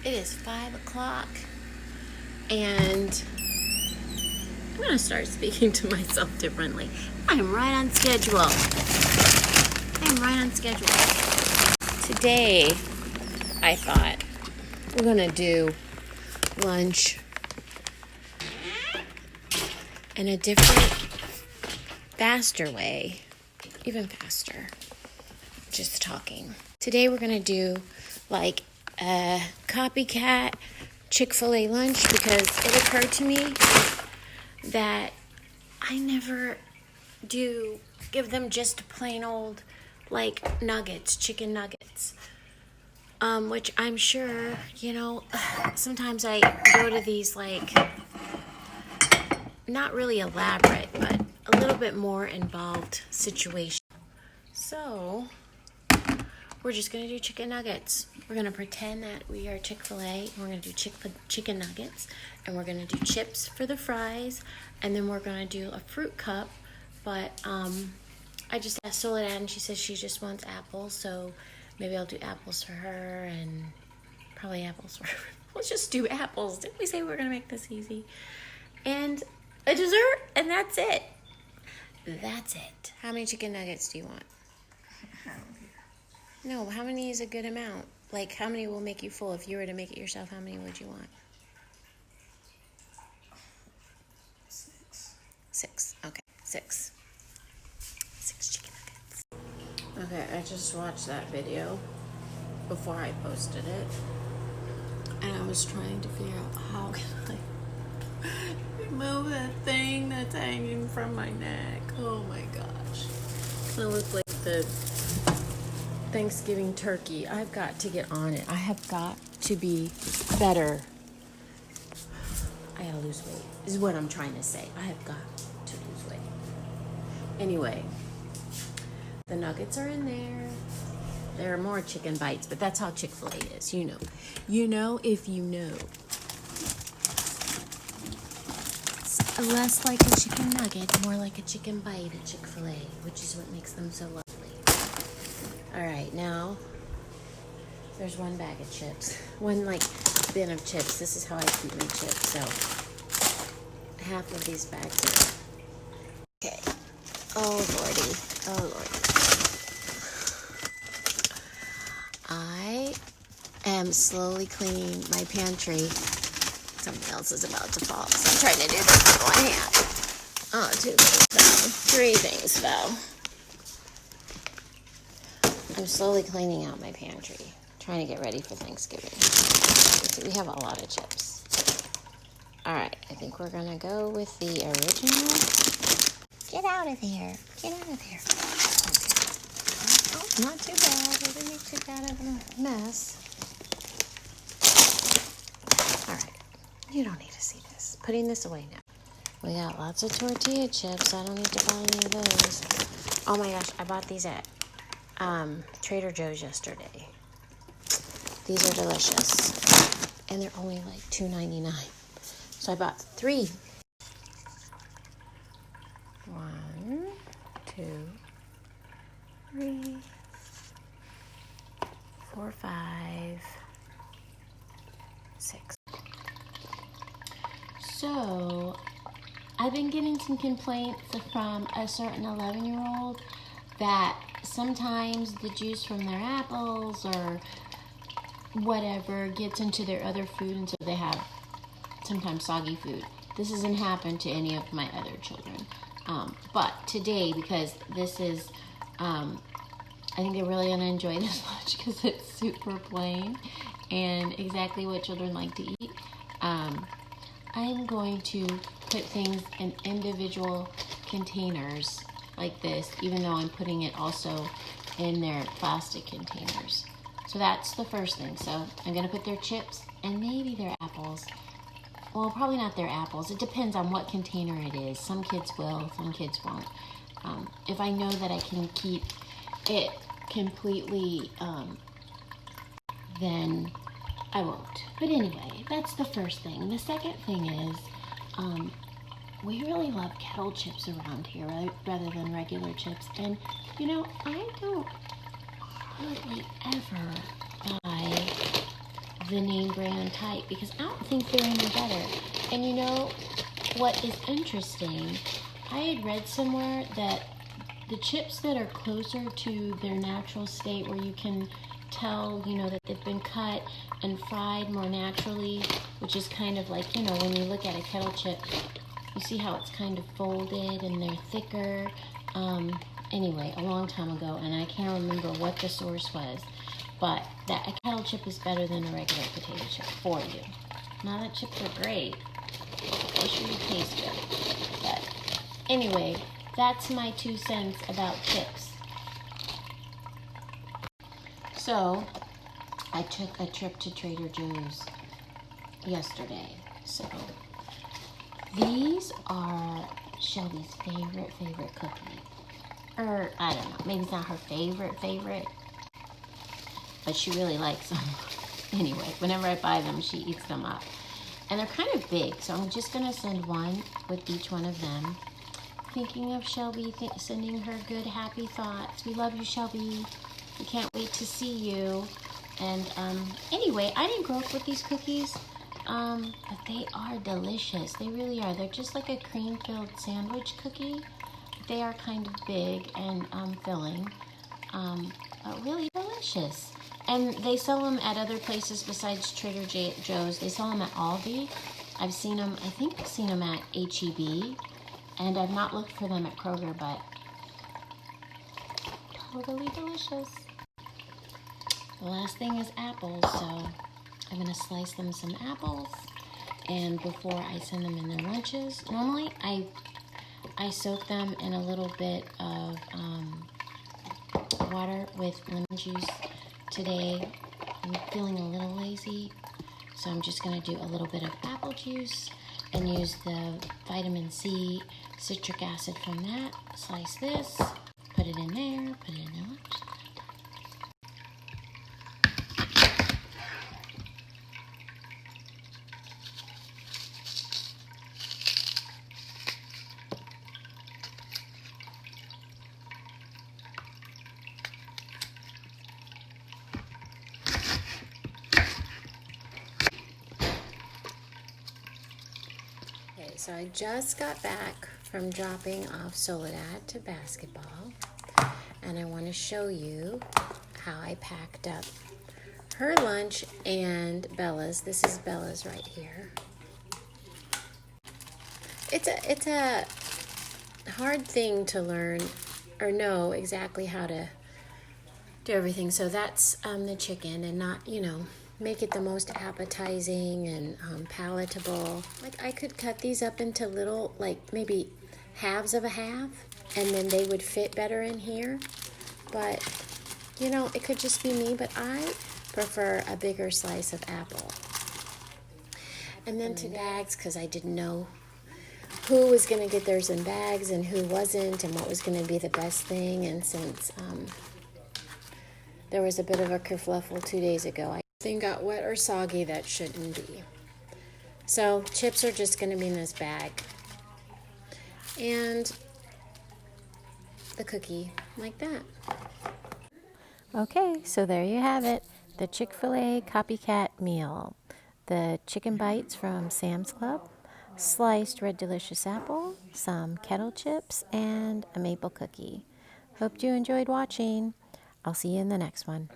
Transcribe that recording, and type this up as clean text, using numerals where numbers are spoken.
It is 5 o'clock, and I'm going to start speaking to myself differently. I'm right on schedule. Today, I thought we're going to do lunch in a different, faster way. Even faster. Just talking. Today, we're going to do like a Copycat Chick-Fil-A lunch because it occurred to me that I never do give them just plain old like nuggets, chicken nuggets. Which I'm sure, sometimes I go to these like not really elaborate, but a little bit more involved situations. So we're just going to do chicken nuggets. We're going to pretend that we are Chick-fil-A. We're going to do chicken nuggets. And we're going to do chips for the fries. And then we're going to do a fruit cup. But I just asked Soledad, and she says she just wants apples. So maybe I'll do apples for her and probably apples for her. Let's just do apples. Didn't we say we were going to make this easy? And a dessert, and that's it. That's it. How many chicken nuggets do you want? No, how many is a good amount? Like, how many will make you full? If you were to make it yourself, how many would you want? 6. Okay, 6. 6 chicken nuggets. Okay, I just watched that video before I posted it. And I was trying to figure out how can I remove that thing that's hanging from my neck. Oh my gosh. I look like the Thanksgiving turkey. I've got to get on it. I have got to be better. I gotta lose weight, is what I'm trying to say. I have got to lose weight. Anyway, the nuggets are in there. There are more chicken bites, but that's how Chick-fil-A is. You know. You know if you know. It's less like a chicken nugget, more like a chicken bite at Chick-fil-A, which is what makes them so lovely. All right, now there's one bag of chips, one like bin of chips. This is how I keep my chips. So half of these bags are okay. Oh lordy. I am slowly cleaning my pantry. Something else is about to fall, so I'm trying to do this with one hand. Oh, 2 things fell. 3 things fell. I'm slowly cleaning out my pantry, trying to get ready for Thanksgiving. We have a lot of chips. All right, I think we're gonna go with the original. Get out of there. Get out of there. Okay. Oh, not too bad. It didn't make too bad of a mess. All right, you don't need to see this. Putting this away now. We got lots of tortilla chips. I don't need to buy any of those. Oh my gosh, I bought these at Trader Joe's yesterday. These are delicious. And they're only like $2.99. So I bought 3. 1, 2, 3, 4, 5, 6. So I've been getting some complaints from a certain 11-year-old that sometimes the juice from their apples or whatever gets into their other food, and so they have sometimes soggy food. This hasn't happened to any of my other children. But today, because this is, I think they're really going to enjoy this lunch because it's super plain and exactly what children like to eat. I'm going to put things in individual containers like this, even though I'm putting it also in their plastic containers. So that's the first thing. So I'm going to put their chips and maybe their apples. Well, probably not their apples. It depends on what container it is. Some kids will, some kids won't. If I know that I can keep it completely, then I won't. But anyway, that's the first thing. The second thing is, we really love kettle chips around here rather than regular chips. And, I don't hardly ever buy the name brand type because I don't think they're any better. And you know what is interesting? I had read somewhere that the chips that are closer to their natural state, where you can tell, you know, that they've been cut and fried more naturally, which is kind of like, you know, when you look at a kettle chip, you see how it's kind of folded and they're thicker. Anyway, a long time ago, and I can't remember what the source was, but that a kettle chip is better than a regular potato chip for you. Now that chips are great, they sure do taste good. But anyway, that's my 2 cents about chips. So, I took a trip to Trader Joe's yesterday. So, these are Shelby's favorite cookie. Or, I don't know, maybe it's not her favorite, but she really likes them. Anyway, whenever I buy them, she eats them up. And they're kind of big, so I'm just going to send one with each one of them. Thinking of Shelby, sending her good, happy thoughts. We love you, Shelby. We can't wait to see you. And anyway, I didn't grow up with these cookies, but they are delicious. They really are. They're just like a cream-filled sandwich cookie. They are kind of big and filling, but really delicious. And they sell them at other places besides Trader Joe's. They sell them at Aldi. I've seen them, I think I've seen them at H-E-B. And I've not looked for them at Kroger, but totally delicious. The last thing is apples, so I'm going to slice them some apples. And before I send them in their lunches, normally I soak them in a little bit of water with lemon juice. Today, I'm feeling a little lazy, so I'm just going to do a little bit of apple juice and use the vitamin C citric acid from that. Slice this, put it in there, put it in the lunch. So I just got back from dropping off Soledad to basketball, and I want to show you how I packed up her lunch and Bella's. This is Bella's right here. It's a hard thing to learn or know exactly how to do everything. So that's the chicken, and not, you know, make it the most appetizing and palatable. Like, I could cut these up into little, like maybe halves of a half, and then they would fit better in here. But, you know, it could just be me, but I prefer a bigger slice of apple. And then to bags, because I didn't know who was going to get theirs in bags and who wasn't, and what was going to be the best thing. And since there was a bit of a kerfluffle 2 days ago, thing got wet or soggy that shouldn't be. So chips are just going to be in this bag, and the cookie like that. Okay, so there you have it, the Chick-fil-A Copycat meal. The chicken bites from Sam's Club, sliced red delicious apple, some kettle chips, and a maple cookie. Hope you enjoyed watching. I'll see you in the next one.